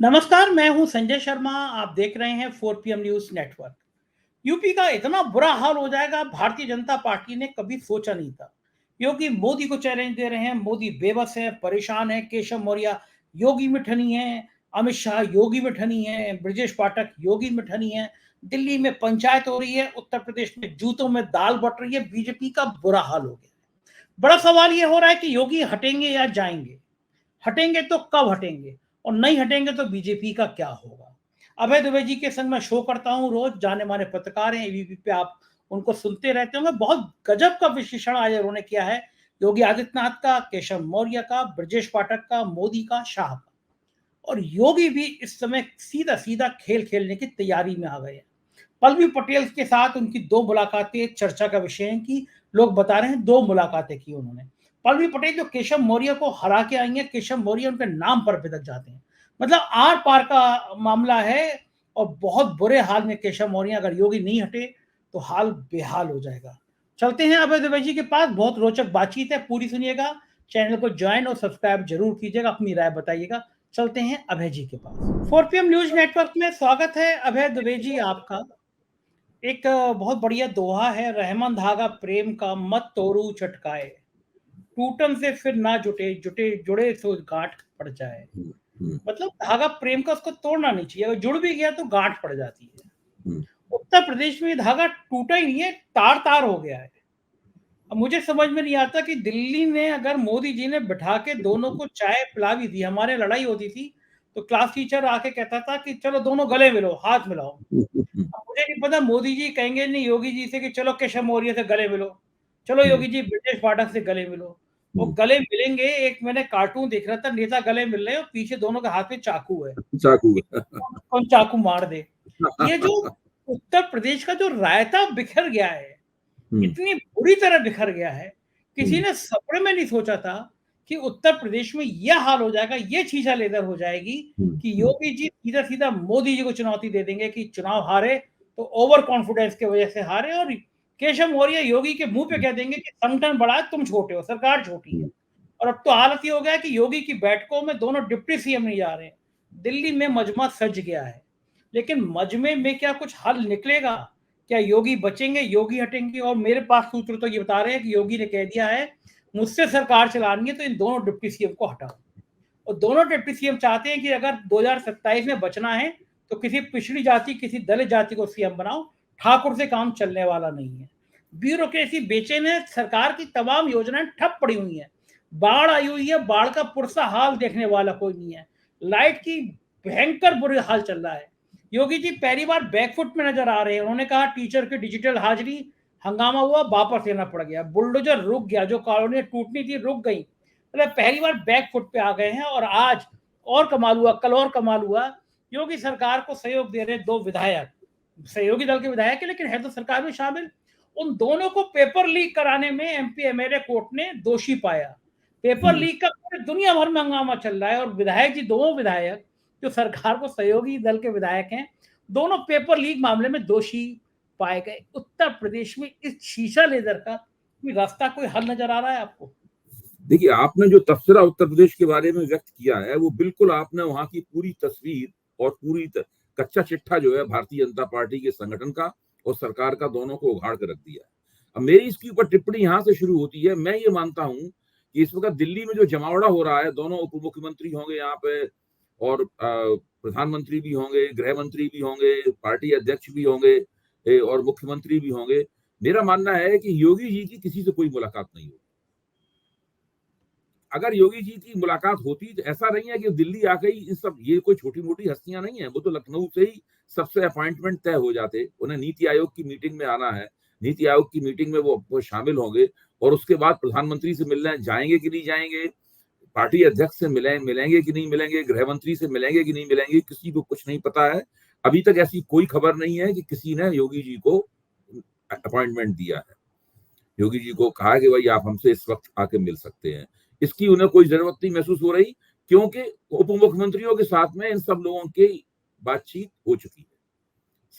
नमस्कार, मैं हूं संजय शर्मा। आप देख रहे हैं 4 PM न्यूज नेटवर्क। यूपी का इतना बुरा हाल हो जाएगा, भारतीय जनता पार्टी ने कभी सोचा नहीं था। योगी मोदी को चैलेंज दे रहे हैं। मोदी बेबस है, परेशान है। केशव मौर्य योगी में ठनी है, अमित शाह योगी में ठनी है, ब्रजेश पाठक योगी में ठनी है। दिल्ली में पंचायत हो रही है, उत्तर प्रदेश में जूतों में दाल बट रही है। बीजेपी का बुरा हाल हो गया। बड़ा सवाल यह हो रहा है कि योगी हटेंगे या जाएंगे। हटेंगे तो कब हटेंगे, और नहीं हटेंगे तो बीजेपी का क्या होगा। अभय दुबे जी के संग मैं शो करता हूं, रोज जाने माने पत्रकार हैं एबीपी पे, आप उनको सुनते रहते होंगे। बहुत गजब का विश्लेषण आज उन्होंने किया है, योगी आदित्यनाथ का, केशव मौर्य का, ब्रजेश पाठक का, मोदी का, शाह का। और योगी भी इस समय सीधा सीधा खेल खेलने की तैयारी में आ गए हैं। पल्लवी पटेल के साथ उनकी दो मुलाकातें चर्चा का विषय हैं, कि लोग बता रहे हैं दो मुलाकातें की उन्होंने। पल्लवी पटेल जो केशव मौर्य को हरा के आई हैं, केशव मौर्य उनके नाम पर बिदक जाते हैं। मतलब आर पार का मामला है। और बहुत बुरे हाल में केशव मौर्य, अगर योगी नहीं हटे तो हाल बेहाल हो जाएगा। चलते हैं अभय दुबे जी के पास, बहुत रोचक बातचीत है, पूरी सुनिएगा। चैनल को ज्वाइन और सब्सक्राइब जरूर कीजिएगा, अपनी राय बताइएगा। चलते हैं अभय जी के पास। 4 PM न्यूज नेटवर्क में स्वागत है अभय दुबे जी आपका। एक बहुत बढ़िया दोहा है, रहमन धागा प्रेम का मत तोड़ू चटकाए, टूटन से फिर ना जुटे, जुटे जुड़े तो गांठ पड़ जाए। मतलब धागा प्रेम का उसको तोड़ना नहीं चाहिए, अगर जुड़ भी गया तो गांठ पड़ जाती है। उत्तर प्रदेश में ये धागा टूटा ही नहीं है, तार तार हो गया है। अब मुझे समझ में नहीं आता कि दिल्ली में अगर मोदी जी ने बिठा के दोनों को चाय पिला भी दी, हमारे लड़ाई होती थी तो क्लास टीचर आके कहता था कि चलो दोनों गले मिलो, हाथ मिलाओ। अब मुझे नहीं पता, मोदी जी कहेंगे नहीं योगी जी से कि चलो केशव मौर्य से गले मिलो, चलो योगी जी ब्रजेश पाठक से गले मिलो। वो गले मिलेंगे। एक मैंने कार्टून देख रहा था, नेता गले मिल रहे हैं और पीछे दोनों के हाथ में चाकू है, चाकू कौन चाकू मार दे। ये जो उत्तर प्रदेश का जो रायता बिखर गया है, इतनी बुरी तरह बिखर गया है, किसी ने सपने में नहीं सोचा था कि उत्तर प्रदेश में यह हाल हो जाएगा, ये छीछा लेदर हो जाएगी कि योगी जी सीधा सीधा मोदी जी को चुनौती दे देंगे कि चुनाव हारे तो ओवर कॉन्फिडेंस की वजह से हारे, और केशव मौर्य योगी के मुंह पे कह देंगे कि संगठन बड़ा है, तुम छोटे हो, सरकार छोटी है। और अब तो हालत ये हो गया है कि योगी की बैठकों में दोनों डिप्टी सीएम नहीं जा रहे हैं। दिल्ली में मजमा सज गया है, लेकिन मजमे में क्या कुछ हल निकलेगा? क्या योगी बचेंगे, योगी हटेंगे? और मेरे पास सूत्र तो ये बता रहे हैं कि योगी ने कह दिया है मुझसे सरकार चलानी है तो इन दोनों डिप्टी सीएम को हटाओ। और दोनों डिप्टी सीएम चाहते हैं कि अगर 2027 में बचना है तो किसी पिछड़ी जाति, किसी दलित जाति को सीएम बनाओ, ठाकुर से काम चलने वाला नहीं है। ब्यूरोक्रेसी बेचैन है, सरकार की तमाम योजनाएं ठप पड़ी हुई हैं। बाढ़ आई हुई है, बाढ़ का पुरसा हाल देखने वाला कोई नहीं है। लाइट की भयंकर बुरे हाल चल रहा है। योगी जी पहली बार बैकफुट में नजर आ रहे हैं। उन्होंने कहा टीचर की डिजिटल हाजिरी, हंगामा हुआ, वापस लेना पड़ गया। बुलडोजर रुक गया, जो कॉलोनियां टूटनी थी रुक गई। मतलब पहली बार बैकफुट पे आ गए हैं। और आज और कमाल हुआ, कल और कमाल हुआ, योगी सरकार को सहयोग दे रहे दो विधायक, सहयोगी दल के विधायक है लेकिन है तो सरकार में शामिल। उन दोनों को पेपर लीक कराने में एमपी एमएलए कोर्ट ने दोषी पाया। पेपर लीक का पूरे दुनिया भर में हंगामा चल रहा है, और विधायक जी, दोनों विधायक जो सरकार को सहयोगी दल के विधायक हैं, दोनों पेपर लीक मामले में दोषी पाए गए। उत्तर प्रदेश में इस शीशा लेदर का कोई रास्ता, कोई हल नजर आ रहा है आपको? देखिए, आपने जो तबसरा उत्तर प्रदेश के बारे में व्यक्त किया है वो बिल्कुल आपने वहां की पूरी तस्वीर और पूरी कच्चा चिट्ठा जो है भारतीय जनता पार्टी के संगठन का और सरकार का, दोनों को उघाड़ कर रख दिया है। अब मेरी इसके ऊपर टिप्पणी यहां से शुरू होती है। मैं ये मानता हूं कि इस वक्त दिल्ली में जो जमावड़ा हो रहा है, दोनों उप मुख्यमंत्री होंगे यहाँ पे और प्रधानमंत्री भी होंगे, गृह मंत्री भी होंगे, पार्टी अध्यक्ष भी होंगे और मुख्यमंत्री भी होंगे। मेरा मानना है कि योगी जी की किसी से कोई मुलाकात नहीं होगी। अगर योगी जी की मुलाकात होती तो ऐसा नहीं है कि दिल्ली आ गई, इन सब ये कोई छोटी मोटी हस्तियां नहीं है, वो तो लखनऊ से ही सबसे अपॉइंटमेंट तय हो जाते। उन्हें नीति आयोग की मीटिंग में आना है, नीति आयोग की मीटिंग में वो शामिल होंगे और उसके बाद प्रधानमंत्री से मिलने जाएंगे कि नहीं जाएंगे, पार्टी अध्यक्ष से मिलेंगे कि नहीं मिलेंगे, गृह मंत्री से मिलेंगे कि नहीं मिलेंगे, किसी को कुछ नहीं पता है। अभी तक ऐसी कोई खबर नहीं है कि किसी ने योगी जी को अपॉइंटमेंट दिया है, योगी जी को कहा कि भाई आप हमसे इस वक्त आके मिल सकते हैं। इसकी उन्हें कोई जरूरत नहीं महसूस हो रही, क्योंकि उप मुख्यमंत्रियों के साथ में इन सब लोगों की बातचीत हो चुकी है।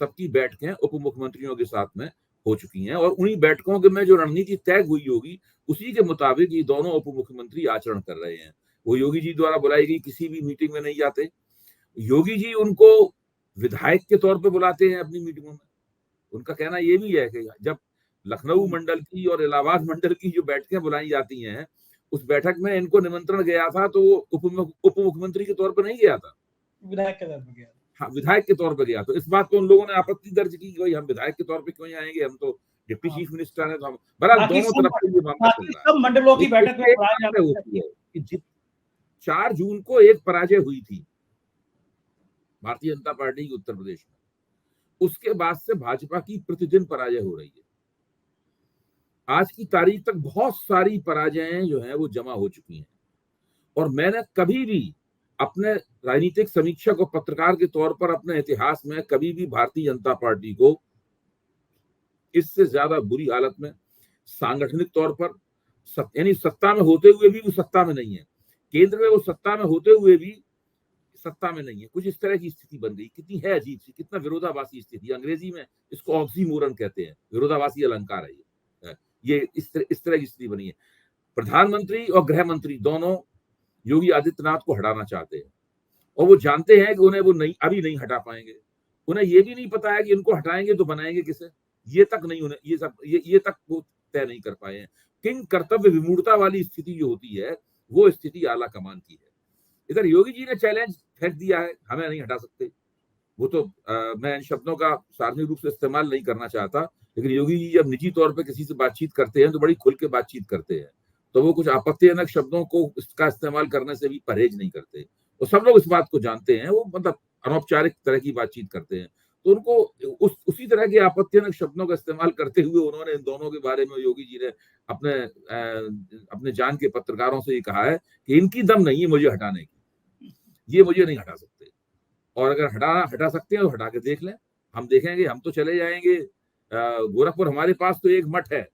सबकी बैठकें उप मुख्यमंत्रियों के साथ में हो चुकी हैं और उन्हीं बैठकों के में जो रणनीति तय हुई होगी उसी के मुताबिक ये दोनों उप मुख्यमंत्री आचरण कर रहे हैं। वो योगी जी द्वारा बुलाई गई किसी भी मीटिंग में नहीं जाते, योगी जी उनको विधायक के तौर पे बुलाते हैं अपनी मीटिंगों में। उनका कहना ये भी है कि जब लखनऊ मंडल की और इलाहाबाद मंडल की जो बैठकें बुलाई जाती हैं, उस बैठक में इनको निमंत्रण गया था तो वो उप मुख्यमंत्री के तौर पर नहीं गया था, विधायक के तौर पर गया। हाँ, विधायक के तौर पर गया। तो इस बात पे उन लोगों ने आपत्ति दर्ज की कि भाई हम विधायक के तौर पे क्यों आएंगे, हम तो डिप्टी हाँ। चीफ मिनिस्टर हैं। तो हम बहरहाल दोनों तरफ से ये मामला चल रहा है। सब मंडलों की बैठक में इसमें एक बात तय होती है कि 4 जून को एक पराजय हुई थी भारतीय जनता पार्टी की उत्तर प्रदेश में। उसके बाद से भाजपा की प्रतिदिन पराजय हो रही है। आज की तारीख तक बहुत सारी पराजयें जो है वो जमा हो चुकी हैं, और मैंने कभी भी अपने राजनीतिक समीक्षक और पत्रकार के तौर पर अपने इतिहास में कभी भी भारतीय जनता पार्टी को इससे ज्यादा बुरी हालत में सांगठनिक तौर पर यानी सत्ता में होते हुए भी वो सत्ता में नहीं है, केंद्र में वो सत्ता में होते हुए भी सत्ता में नहीं है, कुछ इस तरह की स्थिति बन गई। कितनी है अजीब सी, कितना विरोधाभासी स्थिति। अंग्रेजी में इसको ऑक्सीमोरन कहते हैं, विरोधाभासी अलंकार है ये इस तरह की स्थिति बनी है। प्रधानमंत्री और गृह मंत्री दोनों योगी आदित्यनाथ को हटाना चाहते हैं, और वो जानते हैं कि उन्हें वो अभी नहीं हटा पाएंगे। उन्हें ये भी नहीं पता है कि इनको हटाएंगे तो बनाएंगे किसे, ये तक नहीं, उन्हें ये तक वो तय नहीं कर पाए हैं। किंग कर्तव्य विमूढ़ता वाली स्थिति जो होती है वो स्थिति आला कमान की है। इधर योगी जी ने चैलेंज फेंक दिया है, हमें नहीं हटा सकते। वो तो मैं इन शब्दों का सार्वजनिक रूप से इस्तेमाल नहीं करना चाहता, लेकिन योगी जी जब निजी तौर पर किसी से बातचीत करते हैं तो बड़ी खुल के बातचीत करते हैं, तो वो कुछ आपत्तिजनक शब्दों को इसका इस्तेमाल करने से भी परहेज नहीं करते। तो सब लोग इस बात को जानते हैं, वो मतलब अनौपचारिक तरह की बातचीत करते हैं। तो उनको उसी तरह के आपत्तिजनक शब्दों का इस्तेमाल करते हुए उन्होंने इन दोनों के बारे में, योगी जी ने अपने जान के पत्रकारों से ये कहा है कि इनकी दम नहीं है मुझे हटाने की, ये मुझे नहीं हटा सकते, और अगर हटा सकते हैं तो हटा के देख लें, हम देखेंगे, हम तो चले जाएंगे गोरखपुर, हमारे पास तो एक मठ है,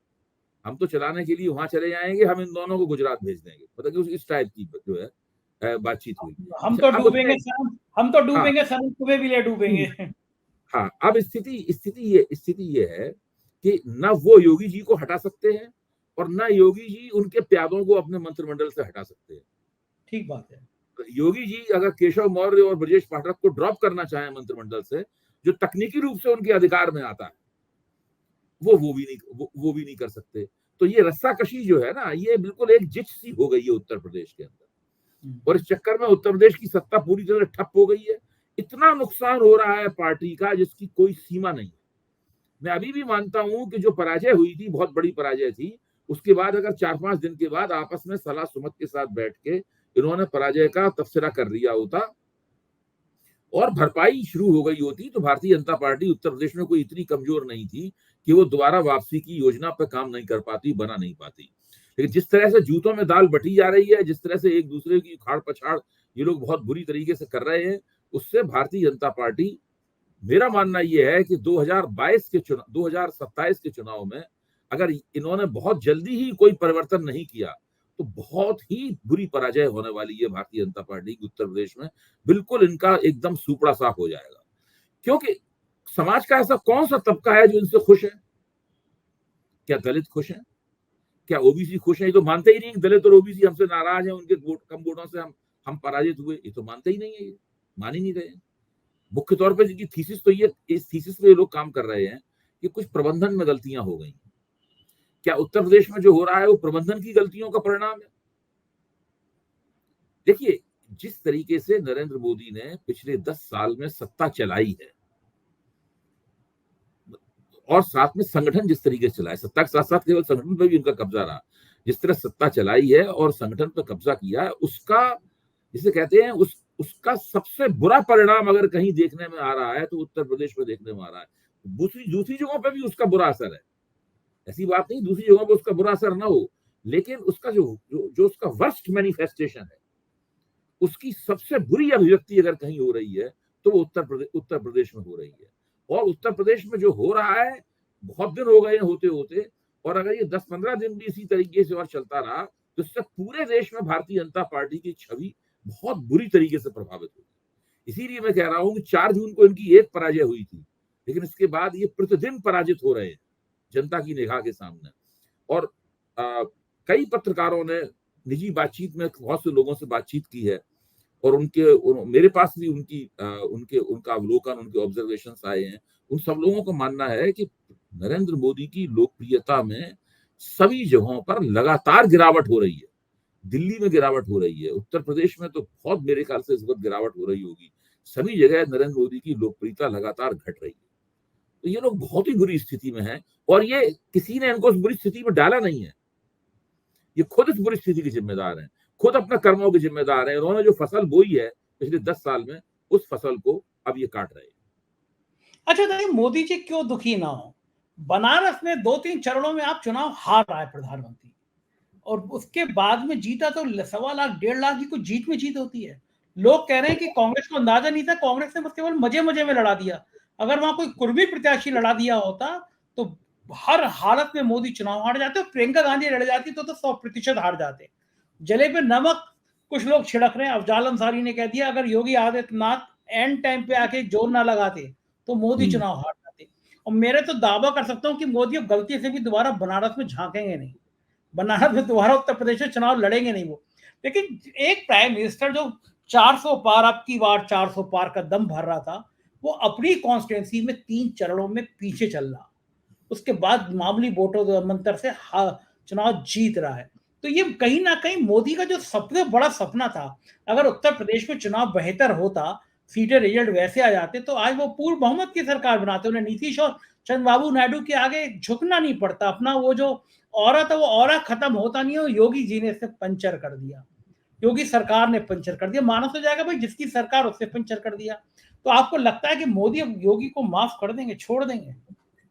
हम तो चलाने के लिए वहां चले जाएंगे, हम इन दोनों को गुजरात भेज देंगे। मतलब इस टाइप की जो है बातचीत हुई। हम तो डूबेंगे हाँ, सनम, तुम्हें भी ले डूबेंगे। हाँ, अब स्थिति ये है कि न वो योगी जी को हटा सकते हैं और न योगी जी उनके प्यादों को अपने मंत्रिमंडल से हटा सकते हैं। ठीक बात है। योगी जी अगर केशव मौर्य और ब्रजेश पाठक को ड्रॉप करना चाहें मंत्रिमंडल से, जो तकनीकी रूप से उनके अधिकार में आता है, वो भी नहीं कर सकते। तो ये रस्साकशी जो है ना, ये बिल्कुल एक जिच सी हो गई है उत्तर प्रदेश के अंदर, और इस चक्कर में उत्तर प्रदेश की सत्ता पूरी तरह ठप हो गई है। इतना नुकसान हो रहा है पार्टी का जिसकी कोई सीमा नहीं है। मैं अभी भी मानता हूं कि जो पराजय हुई थी, बहुत बड़ी पराजय थी। उसके बाद अगर 4-5 दिन के बाद आपस में सलाह सुमत के साथ बैठ के इन्होंने पराजय का तबसरा कर दिया होता और भरपाई शुरू हो गई होती, तो भारतीय जनता पार्टी उत्तर प्रदेश में कोई इतनी कमजोर नहीं थी कि वो दोबारा वापसी की योजना पर काम नहीं कर पाती, बना नहीं पाती। लेकिन जिस तरह से जूतों में दाल बटी जा रही है, जिस तरह से एक दूसरे की उखाड़ पछाड़ ये लोग बहुत बुरी तरीके से कर रहे हैं, उससे भारतीय जनता पार्टी, मेरा मानना यह है कि 2027 के चुनाव में अगर इन्होंने बहुत जल्दी ही कोई परिवर्तन नहीं किया तो बहुत ही बुरी पराजय होने वाली है भारतीय जनता पार्टी की उत्तर प्रदेश में। बिल्कुल इनका एकदम सुपड़ा साफ हो जाएगा, क्योंकि समाज का ऐसा कौन सा तबका है जो इनसे खुश है? क्या दलित खुश हैं? क्या ओबीसी खुश है? ये तो मानते ही नहीं कि दलित और ओबीसी हमसे नाराज है, उनके कम वोटों से हम पराजित हुए। ये तो मानते ही नहीं है, मान ही नहीं रहे। मुख्य तौर पर जिनकी थीसिस तो ये, इस थीसिस पे ये लोग काम कर रहे हैं कि कुछ प्रबंधन में गलतियां हो गई। क्या उत्तर प्रदेश में जो हो रहा है वो प्रबंधन की गलतियों का परिणाम है? देखिए, जिस तरीके से नरेंद्र मोदी ने पिछले 10 साल में सत्ता चलाई है और साथ में संगठन जिस तरीके से चला है, सत्ता के साथ साथ केवल संगठन पर भी उनका कब्जा रहा, जिस तरह सत्ता चलाई है और संगठन पर कब्जा किया है, उसका जिसे कहते हैं उसका सबसे बुरा परिणाम अगर कहीं देखने में आ रहा है तो उत्तर प्रदेश में देखने में आ रहा है। दूसरी जगहों पर भी उसका बुरा असर है, ऐसी बात नहीं दूसरी जगहों पर उसका बुरा असर ना हो, लेकिन उसका जो उसका वर्स्ट मैनिफेस्टेशन है, उसकी सबसे बुरी अभिव्यक्ति अगर कहीं हो रही है तो वो उत्तर प्रदेश में हो रही है। और उत्तर प्रदेश में जो हो रहा है, बहुत दिन हो गए होते होते, और अगर ये 10-15 दिन भी इसी तरीके से और चलता रहा तो इससे पूरे देश में भारतीय जनता पार्टी की छवि बहुत बुरी तरीके से प्रभावित होगी। इसीलिए मैं कह रहा हूं कि 4 जून को इनकी एक पराजय हुई थी, लेकिन इसके बाद ये प्रतिदिन पराजित हो रहे हैं जनता की निगाह के सामने। और कई पत्रकारों ने निजी बातचीत में बहुत से लोगों से बातचीत की है, और मेरे पास भी उनका अवलोकन, उनके ऑब्जर्वेशंस आए हैं। उन सब लोगों का मानना है कि नरेंद्र मोदी की लोकप्रियता में सभी जगहों पर लगातार गिरावट हो रही है। दिल्ली में गिरावट हो रही है, उत्तर प्रदेश में तो बहुत मेरे ख्याल से इस वक्त गिरावट हो रही होगी। सभी जगह नरेंद्र मोदी की लोकप्रियता लगातार घट रही है। तो ये लोग बहुत ही बुरी स्थिति में हैं, और ये किसी ने इनको उस बुरी स्थिति में डाला नहीं है। ये खुद इस बुरी स्थिति के जिम्मेदार हैं, खुद अपने कर्मों के जिम्मेदार हैं। उन्होंने जो फसल बोई है पिछले 10 साल में, उस फसल को अब ये काट रहे हैं। अच्छा, देखिए मोदी जी क्यों दुखी ना हो। बनारस में 2-3 चरणों में आप चुनाव हार रहा है प्रधानमंत्री, और उसके बाद में जीता तो 1.25 लाख 1.5 लाख की कुछ जीत में जीत होती है। लोग कह रहे हैं कि कांग्रेस को अंदाजा नहीं था, कांग्रेस ने बस केवल मजे मजे में लड़ा दिया। अगर वहां कोई कुर्मी प्रत्याशी लड़ा दिया होता तो हर हालत में मोदी चुनाव हार जाते, और प्रियंका गांधी लड़ जाती तो 100% हार जाते। जले पे नमक कुछ लोग छिड़क रहे हैं। अफजाल अंसारी ने कह दिया अगर योगी आदित्यनाथ एंड टाइम पे आके जोर ना लगाते तो मोदी चुनाव हार जाते। और मेरे तो दावा कर सकता हूं कि मोदी अब गलती से भी दोबारा बनारस में झांकेंगे नहीं, बनारस में दोबारा उत्तर प्रदेश में चुनाव लड़ेंगे नहीं वो। लेकिन एक प्राइम मिनिस्टर जो 400 पार, अब की बार 400 पार का दम भर रहा था, वो अपनी कॉन्स्टिट्यूंसी में 3 चरणों में पीछे चल रहा, उसके बाद मामूली वोटों मंत्र से चुनाव जीत रहा है। तो ये कहीं ना कहीं मोदी का जो सबसे बड़ा सपना था, अगर उत्तर प्रदेश में चुनाव बेहतर होता, सीधे रिजल्ट वैसे आ जाते, तो आज वो पूर्ण बहुमत की सरकार बनाते। उन्हें नीतीश और चंद्रबाबू नायडू के आगे झुकना नहीं पड़ता। अपना वो जो औरा था वो औरा खत्म होता नहीं है। योगी जी ने इसे पंचर कर दिया, योगी सरकार ने पंचर कर दिया। मानो तो जाएगा भाई जिसकी सरकार उससे पंचर कर दिया। तो आपको लगता है कि मोदी अब योगी को माफ कर देंगे, छोड़ देंगे?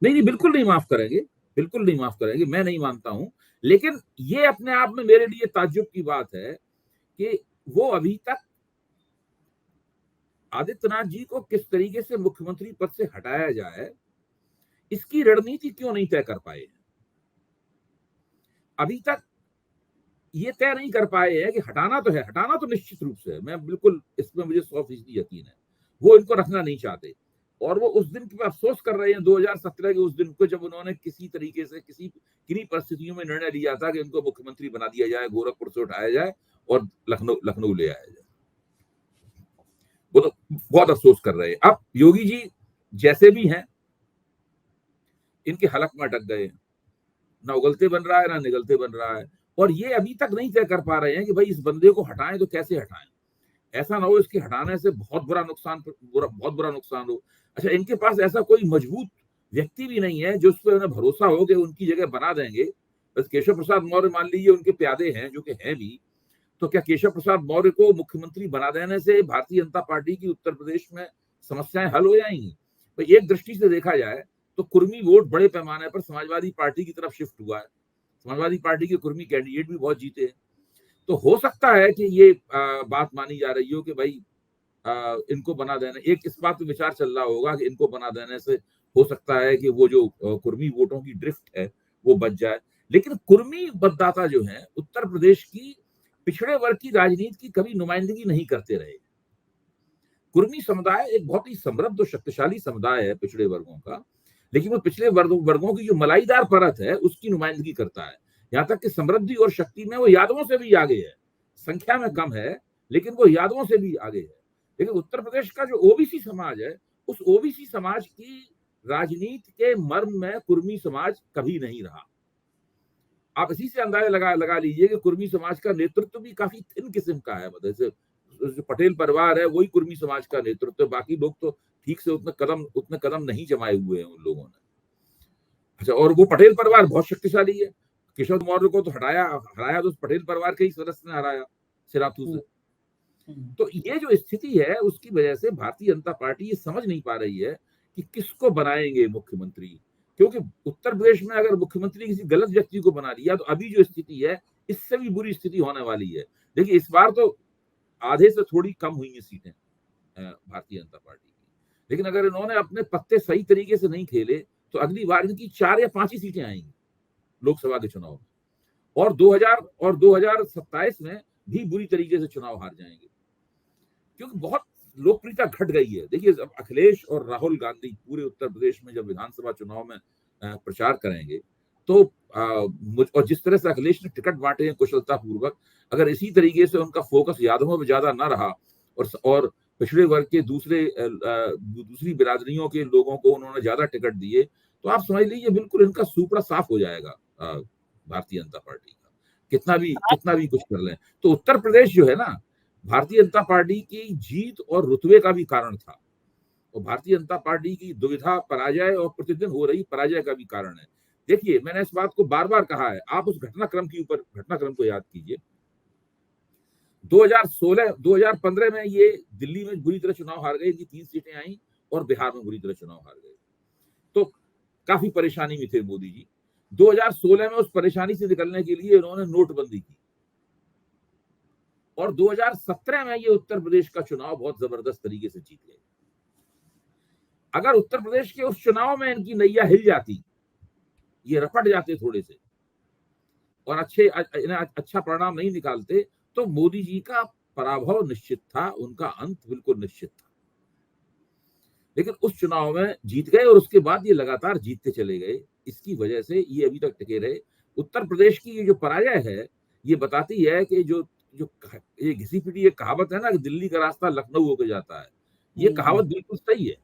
नहीं, बिल्कुल नहीं माफ करेंगे, बिल्कुल नहीं माफ करेंगे, मैं नहीं मानता हूं। लेकिन ये अपने आप में मेरे लिए ताज्जुब की बात है कि वो अभी तक आदित्यनाथ जी को किस तरीके से मुख्यमंत्री पद से हटाया जाए, इसकी रणनीति क्यों नहीं तय कर पाए। अभी तक ये तय नहीं कर पाए हैं कि हटाना तो है, हटाना तो निश्चित रूप से है, मैं बिल्कुल इसमें मुझे 100% यकीन है। वो इनको रखना नहीं चाहते, और वो उस दिन पे अफसोस कर रहे हैं 2017 के उस दिन को, जब उन्होंने किसी तरीके से किन्हीं परिस्थितियों में निर्णय लिया था कि इनको मुख्यमंत्री बना दिया जाए, गोरखपुर से उठाया जाए और लखनऊ ले आया जाए। वो तो बहुत अफसोस कर रहे हैं। अब योगी जी जैसे भी हैं, इनके हलक में अटक गए, ना उगलते बन रहा है ना निगलते बन रहा है, और ये अभी तक नहीं तय कर पा रहे हैं कि भाई इस बंदे को हटाएं तो कैसे हटाएं। ऐसा ना हो इसके हटाने से बहुत बुरा नुकसान हो। अच्छा, इनके पास ऐसा कोई मजबूत व्यक्ति भी नहीं है जो उस पर उन्हें भरोसा हो कि उनकी जगह बना देंगे। बस केशव प्रसाद मौर्य मान लीजिए उनके प्यादे हैं, जो कि हैं भी, तो क्या केशव प्रसाद मौर्य को मुख्यमंत्री बना देने से भारतीय जनता पार्टी की उत्तर प्रदेश में समस्याएं हल हो जाएंगी? तो एक दृष्टि से देखा जाए तो कुर्मी वोट बड़े पैमाने पर समाजवादी पार्टी की तरफ शिफ्ट हुआ है। समाजवादी पार्टी के कुर्मी कैंडिडेट भी बहुत जीते हैं। तो हो सकता है कि ये बात मानी जा रही हो कि भाई इनको बना देने, एक इस बात पे विचार चल रहा होगा कि इनको बना देने से हो सकता है कि वो जो कुर्मी वोटों की ड्रिफ्ट है वो बच जाए। लेकिन कुर्मी मतदाता जो है उत्तर प्रदेश की पिछड़े वर्ग की राजनीति की कभी नुमाइंदगी नहीं करते रहे। कुर्मी समुदाय एक बहुत ही समृद्ध और शक्तिशाली समुदाय है पिछड़े वर्गों का, लेकिन वो पिछले वर्गों की जो मलाईदार परत है उसकी नुमाइंदगी करता है। यहाँ तक कि समृद्धि और शक्ति में वो यादवों से भी आगे है, संख्या में कम है लेकिन वो यादवों से भी आगे है। लेकिन उत्तर प्रदेश का जो ओबीसी समाज है, उस ओबीसी समाज की राजनीति के मर्म में कुर्मी समाज कभी नहीं रहा। आप इसी से अंदाजा लगा लीजिए कि कुर्मी समाज का नेतृत्व भी काफी थिन किस्म का है। मतलब जो पटेल परिवार है वही कुर्मी समाज का नेतृत्व है, बाकी लोग तो ठीक से उतने कदम नहीं जमाए हुए हैं उन लोगों ने। अच्छा, और वो पटेल परिवार बहुत शक्तिशाली है। केशव मौर्य को तो हराया तो पटेल परिवार के ही सदस्य ने हराया, सिराथू से। तो ये जो स्थिति है उसकी वजह से भारतीय जनता पार्टी ये समझ नहीं पा रही है कि किसको बनाएंगे मुख्यमंत्री, क्योंकि उत्तर प्रदेश में अगर मुख्यमंत्री किसी गलत व्यक्ति को बना दिया तो अभी जो स्थिति है इससे भी बुरी स्थिति होने वाली है। देखिए, इस बार तो आधे से थोड़ी कम हुई है सीटें भारतीय जनता पार्टी की, लेकिन अगर इन्होंने अपने पत्ते सही तरीके से नहीं खेले तो अगली बार इनकी 4 या 5 ही सीटें आएंगी लोकसभा के चुनाव में, और 2027 में भी बुरी तरीके से चुनाव हार जाएंगे, क्योंकि बहुत लोकप्रियता घट गई है। देखिए, अब अखिलेश और राहुल गांधी पूरे उत्तर प्रदेश में जब विधानसभा चुनाव में प्रचार करेंगे तो और जिस तरह से अखिलेश ने टिकट बांटे हैं कुशलता पूर्वक, अगर इसी तरीके से उनका फोकस यादवों में ज्यादा न रहा और पिछड़े वर्ग के दूसरी बिरादरियों के लोगों को उन्होंने ज्यादा टिकट दिए, तो आप समझ लीजिए बिल्कुल इनका सूपड़ा साफ हो जाएगा भारतीय जनता पार्टी का, कितना भी कुछ कर लें। तो उत्तर प्रदेश जो है ना, भारतीय जनता पार्टी की जीत और रुतबे का भी कारण था, और भारतीय जनता पार्टी की दुविधा, पराजय और प्रतिदिन हो रही पराजय का भी कारण है। देखिए, मैंने इस बात को बार बार कहा है, आप उस घटनाक्रम को याद कीजिए। 2015 में ये दिल्ली में बुरी तरह चुनाव हार गए, इनकी 3 सीटें आई, और बिहार में बुरी तरह चुनाव हार गए, तो काफी परेशानी में थे मोदी जी। 2016 में उस परेशानी से निकलने के लिए उन्होंने नोटबंदी की, और 2017 में ये उत्तर प्रदेश का चुनाव बहुत जबरदस्त तरीके से जीत गए। अगर उत्तर प्रदेश के उस चुनाव में इनकी नैया हिल जाती, ये रपट जाते थोड़े से और अच्छा परिणाम नहीं निकालते, तो मोदी जी का पराभव निश्चित था, उनका अंत बिल्कुल निश्चित था। लेकिन उस चुनाव में जीत गए, और उसके बाद ये लगातार जीतते चले गए। इसकी वजह से ये अभी तक टिके रहे। उत्तर प्रदेश की ये जो पराजय है, ये बताती है कि जो ये घिसी पिटी ये कहावत है ना कि दिल्ली का रास्ता लखनऊ होकर जाता है, ये कहावत बिल्कुल सही है।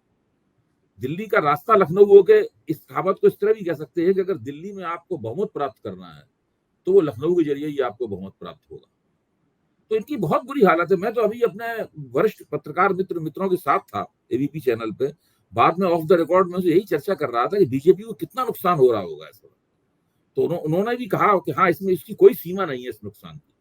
दिल्ली का रास्ता लखनऊ होके, इस कहावत को इस तरह भी कह सकते हैं कि अगर दिल्ली में आपको बहुमत प्राप्त करना है, तो वो लखनऊ के जरिए ही आपको बहुमत प्राप्त होगा। तो इनकी बहुत बुरी हालत है। मैं तो अभी अपने वरिष्ठ पत्रकार मित्रों के साथ था एबीपी चैनल पे, बाद में ऑफ द रिकॉर्ड में यही चर्चा कर रहा था कि बीजेपी को कितना नुकसान हो रहा होगा इस वक्त। तो उन्होंने भी कहा कि हाँ, इसमें इसकी कोई सीमा नहीं है इस नुकसान की।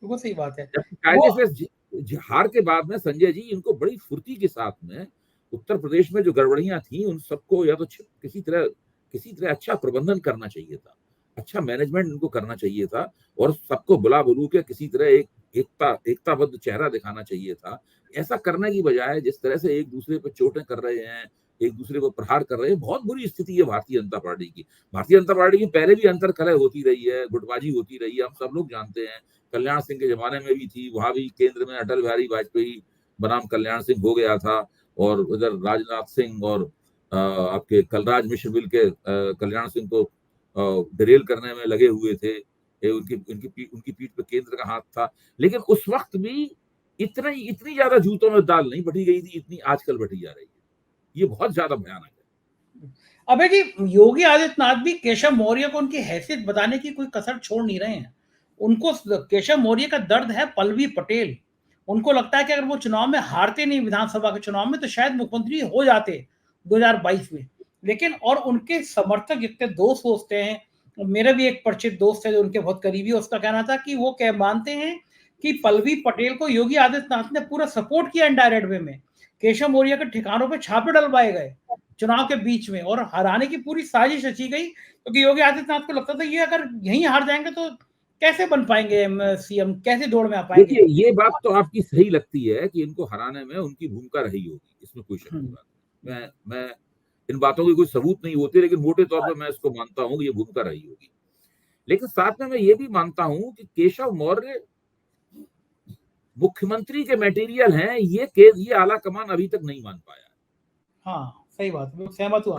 वो सही बात है। कायदे से हार के बाद में संजय जी, इनको बड़ी फुर्ती के साथ में उत्तर प्रदेश में जो गड़बड़ियां थी, उन सबको या तो किसी तरह अच्छा प्रबंधन करना चाहिए था, अच्छा मैनेजमेंट इनको करना चाहिए था, और सबको बुला बुलू के किसी तरह एकताबद्ध चेहरा दिखाना चाहिए था। ऐसा करने की बजाय जिस तरह से एक दूसरे पर चोटें कर रहे हैं, एक दूसरे को प्रहार कर रहे हैं, बहुत बुरी स्थिति है भारतीय जनता पार्टी की। भारतीय जनता पार्टी की पहले भी अंतर कलह होती रही है, गुटबाजी होती रही है, हम सब लोग जानते हैं। कल्याण सिंह के जमाने में भी थी, वहां भी केंद्र में अटल बिहारी वाजपेयी बनाम कल्याण सिंह हो गया था, और उधर राजनाथ सिंह और आपके कलराज मिश्र मिल के कल्याण सिंह को डिरेल करने में लगे हुए थे। उनकी पीठ पे केंद्र का हाथ था। लेकिन उस वक्त भी इतनी ज्यादा जूतों में दाल नहीं बटी गई थी, इतनी आजकल बटी जा रही है। ये बहुत ज्यादा भयानक है। अबे जी, योगी आदित्यनाथ भी केशव मौर्य को उनकी हैसियत बताने की कोई कसर छोड़ नहीं रहे हैं। उनको केशव मौर्य का दर्द है पल्लवी पटेल। उनको लगता है कि अगर वो चुनाव में हारते नहीं, विधानसभा के चुनाव में, तो शायद मुख्यमंत्री हो जाते 2022 में। लेकिन और उनके समर्थक इतने दोस्त सोचते हैं, मेरे भी एक परिचित दोस्त है जो उनके बहुत करीबी, उसका कहना था कि वो मानते हैं कि पल्लवी पटेल को योगी आदित्यनाथ ने पूरा सपोर्ट किया इनडायरेक्ट वे में। केशव मौर्य के ठिकानों पर छापे डलवाए गए चुनाव के बीच में, और हराने की पूरी साजिश रची गई, क्योंकि तो योगी आदित्यनाथ को लगता था ये अगर यहीं हार जाएंगे तो कैसे बन पाएंगे सीएम, कैसे दौड़ में आ पाएंगे। देखिए, ये बात तो आपकी सही लगती है कि इनको हराने में उनकी भूमिका रही होगी, इसमें कोई शक की बात नहीं। मैं इन बातों के कोई सबूत नहीं होते, लेकिन मोटे तौर पर मैं इसको मानता हूँ कि ये भूमिका रही होगी। लेकिन साथ में मैं ये भी मानता हूं कि केशव मौर्य मुख्यमंत्री के मटेरियल हैं, ये आला कमान अभी तक नहीं मान पाया। हाँ, सही बात है, सहमत हूं।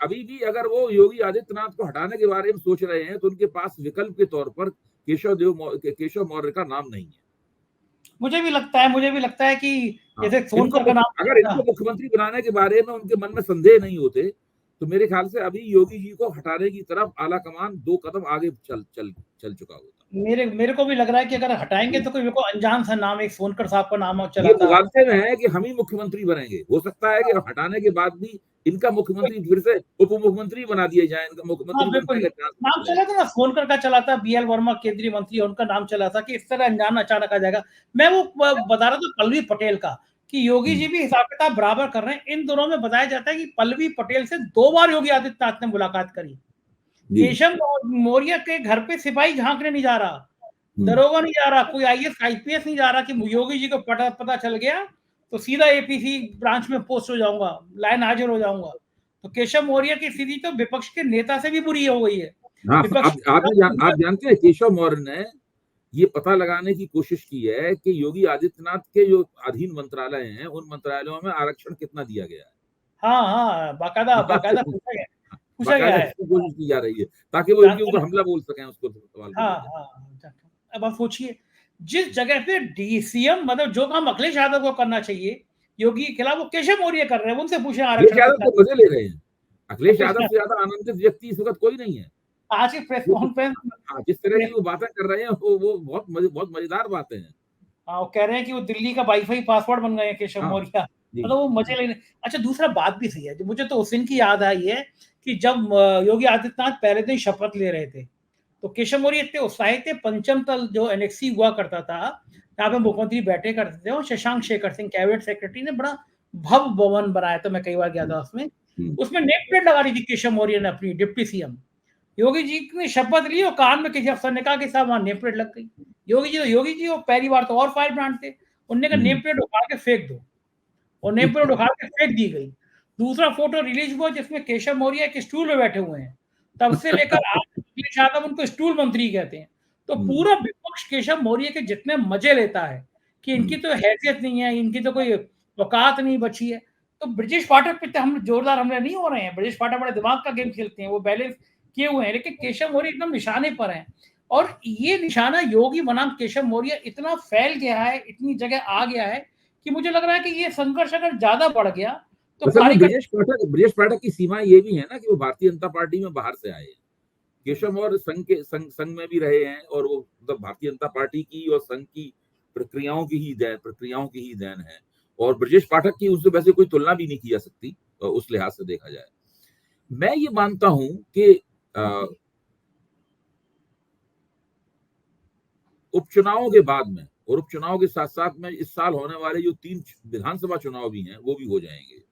अभी भी अगर वो योगी आदित्यनाथ को हटाने के बारे में सोच रहे हैं, तो उनके पास विकल्प के तौर पर केशव मौर्य का नाम नहीं है। मुझे भी लगता है कि जैसे सोनकर का नाम, अगर इनको मुख्यमंत्री बनाने के बारे में उनके मन में संदेह नहीं होते, तो मेरे ख्याल से अभी योगी जी को हटाने की तरफ आला कमान 2 कदम आगे चल चुका होता। मेरे को भी लग रहा है कि अगर हटाएंगे तो कोई अनजान सा नाम, एक सोनकर साहब का नाम चला ये मुगालते में है कि हम ही मुख्यमंत्री बनेंगे। हो सकता है कि हटाने के बाद भी इनका मुख्यमंत्री फिर से उप मुख्यमंत्री बना दिया जाए, इनका मुख्यमंत्री बनने का चांस नाम चला था ना, सोनकर का चला था, बीएल वर्मा केंद्रीय मंत्री, उनका नाम चला था कि इस तरह अनजान अचानक आ जाएगा। मैं वो बता रहा था पल्लवी पटेल का, कि योगी जी भी हिसाब किताब बराबर कर रहे हैं। इन दोनों में बताया जाता है कि पल्लवी पटेल से 2 बार योगी आदित्यनाथ ने मुलाकात करी। केशव मौर्य के घर पे सिपाही झांकने नहीं जा रहा, दरोगा नहीं जा रहा, कोई आईएएस आईपीएस नहीं जा रहा कि योगी जी को पता चल गया तो सीधा एपीसी ब्रांच में पोस्ट हो जाऊंगा, लाइन हाजिर हो जाऊंगा। तो केशव मौर्य की स्थिति तो विपक्ष के नेता से भी बुरी हो गई है। हाँ, आप जानते हैं केशव मौर्य ने ये पता लगाने की कोशिश की है कि योगी आदित्यनाथ के जो अधीन मंत्रालय हैं, उन मंत्रालयों में आरक्षण कितना दिया गया है। हाँ, बाकायदा पूछा गया है, कोशिश की जा रही है ताकि वो इनके ऊपर हमला बोल सकें, उसको सवाल। हाँ, अब आप सोचिए जिस जगह पे डीसीएम मतलब जो काम अखिलेश यादव को करना चाहिए योगी के खिलाफ, वो केशव मौर्य कर रहे हैं। उनसे पूछे अखिलेश आरक्षण यादव कितना। तो मजे ले रहे हैं। अखिलेश अखिलेश यादव से ज्यादा आनंदित व्यक्ति इस वक्त कोई नहीं है। आज की प्रेस वो कॉन्फ्रेंस हाँ, जिस तरह की वो बातें कर रहे हैं वो बहुत मजेदार बातें हैं। हाँ, वो कह रहे हैं कि वो दिल्ली का वाईफाई पासवर्ड बन गए हैं केशव हाँ मौर्य। जी मतलब वो मजे लेने। अच्छा, दूसरा बात भी सही है, जो मुझे तो उस दिन की याद आई है कि जब योगी आदित्यनाथ पहले दिन शपथ ले रहे थे, तो केशव मौर्य इतने उत्साहित थे। पंचम तल जो एनेक्सी हुआ करता था, जहाँ पे मुख्यमंत्री बैठे करते थे, और शशांक शेखर सिंह कैबिनेट सेक्रेटरी ने बड़ा भव्य भवन बनाया था, मैं कई बार गया था उसमें। उसमें नेम प्लेट लगा दी थी केशव मौर्य ने अपनी, डिप्टी सीएम। योगी जी ने शपथ ली और कान में किसी अफसर ने कहा कि साहब वहां नेम प्लेट लग गई। योगी जी वो पहली बार तो और फायर ब्रांड थे, उनने कहा नेम प्लेट उखाड़ के फेंक दो, और नेम प्लेट उखाड़ के फेंक दी गई। दूसरा फोटो रिलीज हुआ जिसमें केशव मौर्य एक स्टूल में बैठे हुए हैं। तब से लेकर आज अखिलेश यादव उनको स्टूल मंत्री कहते हैं। तो पूरा विपक्ष केशव मौर्य के जितने मजे लेता है कि इनकी तो हैसियत नहीं है, इनकी तो कोई औकात नहीं बची है। तो ब्रिजेश पाठक पे हम जोरदार हमले नहीं हो रहे हैं। ब्रिजेश पाठक बड़े दिमाग का गेम खेलते हैं, वो बैलेंस किए हुए हैं, लेकिन केशव मौर्य एकदम निशाने पर हैं। और ये निशाना योगी बनाम केशव मौर्य इतना फैल गया है, इतनी जगह आ गया है कि मुझे लग रहा है कि ये संघर्ष अगर ज्यादा बढ़ गया तो असल में कार्यकर्ता। ब्रिजेश पाठक की सीमा ये भी है ना कि वो भारतीय जनता पार्टी में बाहर से आए हैं। केशव और संघ में भी रहे हैं, और वो मतलब भारतीय जनता पार्टी की और संघ की प्रक्रियाओं की ही देन है। और ब्रजेश पाठक की उससे वैसे कोई तुलना भी नहीं की जा सकती उस लिहाज से देखा जाए। मैं ये मानता हूं कि उपचुनावों के बाद में और उपचुनाव के साथ साथ में इस साल होने वाले जो 3 विधानसभा चुनाव भी हैं वो भी हो जाएंगे।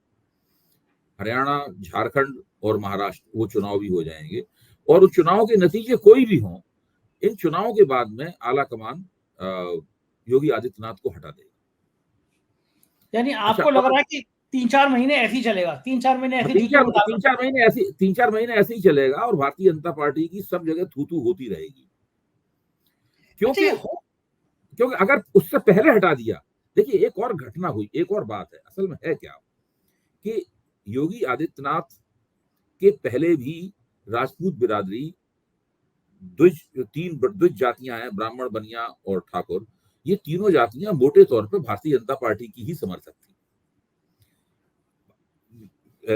हरियाणा, झारखंड और महाराष्ट्र, वो चुनाव भी हो जाएंगे। और उस चुनाव के नतीजे कोई भी हों, इन चुनावों के बाद में आला कमान योगी आदित्यनाथ को हटा देगा। यानी अच्छा, आपको लग रहा है कि 3-4 महीने ऐसे ही चलेगा, 3-4 महीने ऐसे तीन चार महीने ऐसे ही चलेगा और भारतीय जनता पार्टी की सब जगह थू होती रहेगी। क्योंकि क्योंकि अगर उससे पहले हटा दिया, देखिए एक और घटना हुई, एक और बात है। असल में है क्या कि योगी आदित्यनाथ के पहले भी राजपूत बिरादरी, तीन द्विज जातियां हैं, ब्राह्मण, बनिया और ठाकुर, ये तीनों जातियां मोटे तौर पर भारतीय जनता पार्टी की ही समर्थक थी।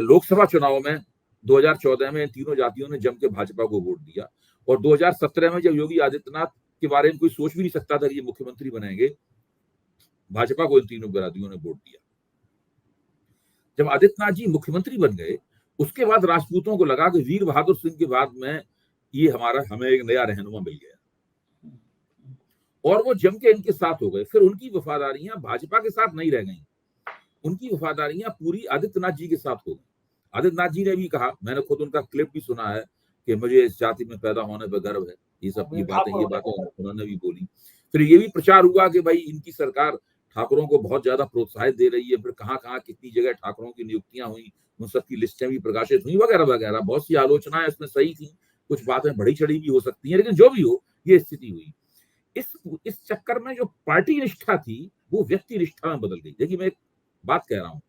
लोकसभा चुनाव में 2014 में तीनों जातियों ने जम के भाजपा को वोट दिया, और 2017 में जब योगी आदित्यनाथ के बारे में कोई सोच भी नहीं सकता था कि ये मुख्यमंत्री बनेंगे, भाजपा को इन तीनों बिरादरियों ने वोट दिया। जब आदित्यनाथ जी मुख्यमंत्री बन गए, उसके बाद राजपूतों को लगा कि वीर बहादुर सिंह के बाद में ये हमें एक नया रहनुमा मिल गया, और वो जम के इनके साथ हो गए। फिर उनकी वफादारियां भाजपा के साथ नहीं रह गई, उनकी वफादारियां पूरी आदित्यनाथ जी के साथ हो गई। आदित्यनाथ जी ने भी कहा, मैंने खुद उनका क्लिप भी सुना है कि मुझे इस जाति में पैदा होने पर गर्व है। ये बातें उन्होंने भी बोली। फिर ये भी प्रचार हुआ कि भाई इनकी सरकार ठाकुरों को बहुत ज्यादा प्रोत्साहित दे रही है। फिर कहाँ कितनी जगह ठाकुरों की नियुक्तियां हुई, उन सबकी लिस्टें भी प्रकाशित हुई, वगैरह वगैरह। बहुत सी आलोचनाएं इसमें सही थी, कुछ बातें बढ़ी चढ़ी भी हो सकती हैं, लेकिन जो भी हो, ये स्थिति हुई। इस चक्कर में जो पार्टी निष्ठा थी वो व्यक्ति निष्ठा में बदल गई। देखिए, मैं एक बात कह रहा हूं,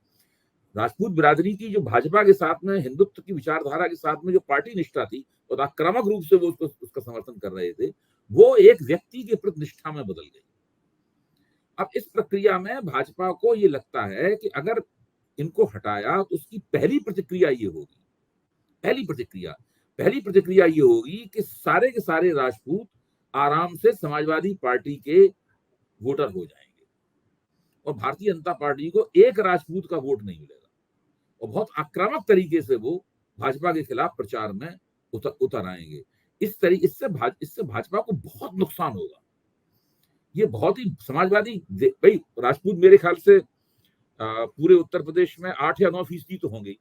राजपूत बिरादरी की जो भाजपा के साथ में, हिंदुत्व की विचारधारा के साथ में जो पार्टी निष्ठा थी, और आक्रामक रूप से वो उसका समर्थन कर रहे थे, वो एक व्यक्ति के प्रति निष्ठा में बदल गई। अब इस प्रक्रिया में भाजपा को ये लगता है कि अगर इनको हटाया तो उसकी पहली प्रतिक्रिया ये होगी, पहली प्रतिक्रिया ये होगी कि सारे के सारे राजपूत आराम से समाजवादी पार्टी के वोटर हो जाएंगे, और भारतीय जनता पार्टी को एक राजपूत का वोट नहीं मिलेगा, और बहुत आक्रामक तरीके से वो भाजपा के खिलाफ प्रचार में उतर आएंगे। इससे भाजपा को बहुत नुकसान होगा। ये बहुत ही समाजवादी, भाई राजपूत मेरे ख्याल से पूरे उत्तर प्रदेश में 8 या 9% तो होंगे।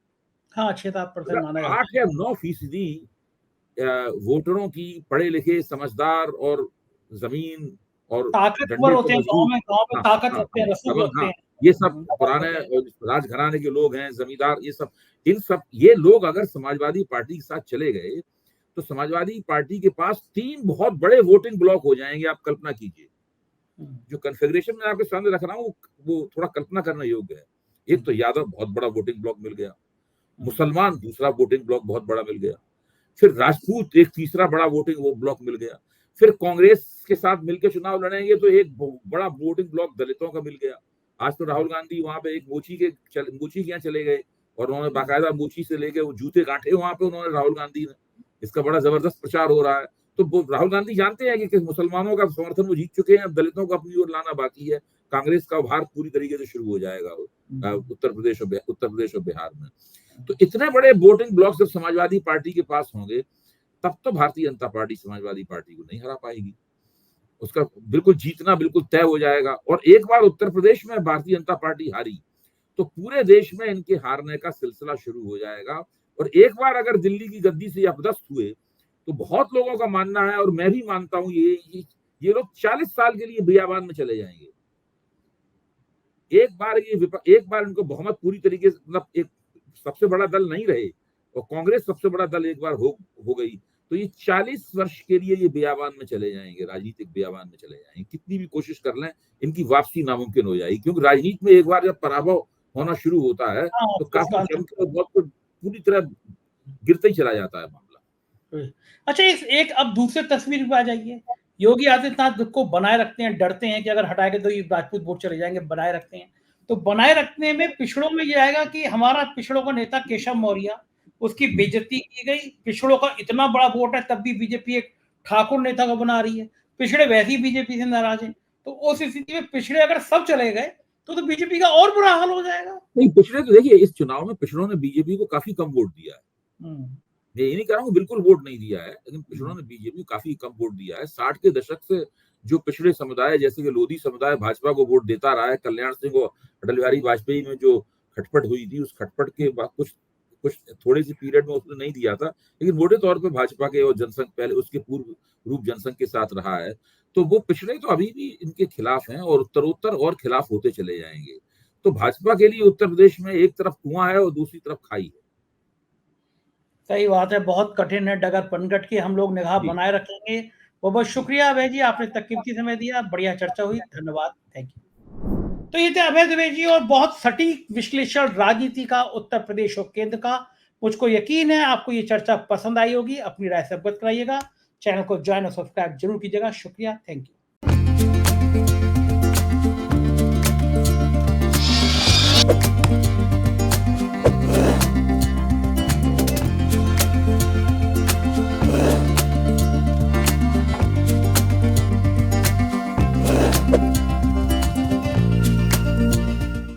हाँ, 6-7% माना जाता है। 8 या 9% वोटरों की, पढ़े लिखे, समझदार और जमीन और ताकतवर होते हैं, गांव में ताकत रखते हैं, रसूख रखते हैं। ये सब पुराने राजघराने के लोग हैं, जमींदार, ये लोग अगर समाजवादी पार्टी के साथ चले गए तो समाजवादी पार्टी के पास 3 बहुत बड़े वोटिंग ब्लॉक हो जाएंगे। आप कल्पना कीजिए, जो कन्फिगरेशन में आपके सामने रख रहा हूँ वो थोड़ा कल्पना करने योग्य है। एक तो यादव बहुत बड़ा वोटिंग ब्लॉक मिल गया, मुसलमान दूसरा वोटिंग ब्लॉक बहुत बड़ा मिल गया, फिर राजपूत एक तीसरा बड़ा वोटिंग ब्लॉक मिल गया। फिर कांग्रेस के साथ मिलकर चुनाव लड़ेंगे तो एक बड़ा वोटिंग ब्लॉक दलितों का मिल गया। आज तो राहुल गांधी वहां पे एक मोची के यहाँ चले गए और उन्होंने बाकायदा मोची से लेके वो जूते गांठे वहां पे उन्होंने, राहुल गांधी ने, इसका बड़ा जबरदस्त प्रचार हो रहा है। तो राहुल गांधी जानते हैं कि मुसलमानों का समर्थन वो जीत चुके हैं, अब दलितों को अपनी ओर लाना बाकी है। कांग्रेस का उभार पूरी तरीके से शुरू हो जाएगा उत्तर प्रदेश और बिहार में। तो इतने बड़े वोटिंग ब्लॉक जब समाजवादी पार्टी के पास होंगे तब तो भारतीय जनता पार्टी समाजवादी पार्टी को नहीं हरा पाएगी, उसका बिल्कुल जीतना बिल्कुल तय हो जाएगा। और एक बार उत्तर प्रदेश में भारतीय जनता पार्टी हारी तो पूरे देश में इनके हारने का सिलसिला शुरू हो जाएगा। और एक बार अगर दिल्ली की गद्दी से अपदस्थ हुए तो बहुत लोगों का मानना है, और मैं भी मानता हूं, ये लोग 40 साल के लिए बियाबान में चले जाएंगे। एक बार इनको बहुमत पूरी तरीके से, मतलब एक सबसे बड़ा दल नहीं रहे और कांग्रेस सबसे बड़ा दल एक बार हो गई तो ये 40 वर्ष के लिए ये बियाबान में चले जाएंगे, राजनीतिक बियाबान में चले जाएंगे। कितनी भी कोशिश कर लें इनकी वापसी नामुमकिन हो जाएगी, क्योंकि राजनीति में एक बार जब पराभव होना शुरू होता है तो काफी जम के बहुत पूरी तरह गिरते ही चला जाता है मामला। अच्छा, एक अब दूसरे तस्वीर पे आ जाइए। योगी आदित्यनाथ को बनाए रखते हैं, डरते हैं कि अगर हटाएंगे तो ये राजपूत वोट चले जाएंगे, बनाए रखते हैं। तो बनाए रखने में पिछड़ों में ये आएगा कि हमारा पिछड़ों का नेता केशव मौर्य, उसकी बेइज्जती की गई। पिछड़ों का इतना बड़ा वोट है तब भी बीजेपी एक ठाकुर नेता को बना रही है, पिछड़े वैसे ही बीजेपी से नाराज हैं। तो उस स्थिति में पिछड़े अगर सब चले गए तो बीजेपी का और बुरा हाल हो जाएगा। नहीं, पिछड़े तो देखिए, इस चुनाव में पिछड़ों ने बीजेपी को काफी कम वोट दिया है। मैं ये नहीं कह रहा हूँ बिल्कुल वोट नहीं दिया है, लेकिन पिछड़ों ने बीजेपी को काफी कम वोट दिया है। 60 के दशक से जो पिछड़े समुदाय जैसे कि लोधी समुदाय भाजपा को वोट देता रहा है, कल्याण सिंह और अटल बिहारी वाजपेयी में जो खटपट हुई थी, उस खटपट के बाद कुछ थोड़े से पीरियड में उसने नहीं दिया था, लेकिन मोटे तौर पे भाजपा के और जनसंघ पहले उसके पूर्व रूप जनसंघ के साथ रहा है। तो वो पिछड़े तो अभी भी इनके खिलाफ हैं और उत्तरोत्तर और खिलाफ होते चले जाएंगे। तो भाजपा के लिए उत्तर प्रदेश में एक तरफ कुआं है और दूसरी तरफ खाई है। सही बात है, बहुत कठिन है डगर पनघट की, हम लोग निगाह बनाए रखेंगे। बहुत शुक्रिया अभय जी, आपने तक कीमती समय दिया, बढ़िया चर्चा हुई, धन्यवाद, थैंक यू। तो ये थे अभय द्विवेदी जी और बहुत सटीक विश्लेषण राजनीति का उत्तर प्रदेश और केंद्र का। मुझको यकीन है आपको ये चर्चा पसंद आई होगी, अपनी राय से अवगत कराइएगा, चैनल को ज्वाइन और सब्सक्राइब जरूर कीजिएगा। शुक्रिया, थैंक यू।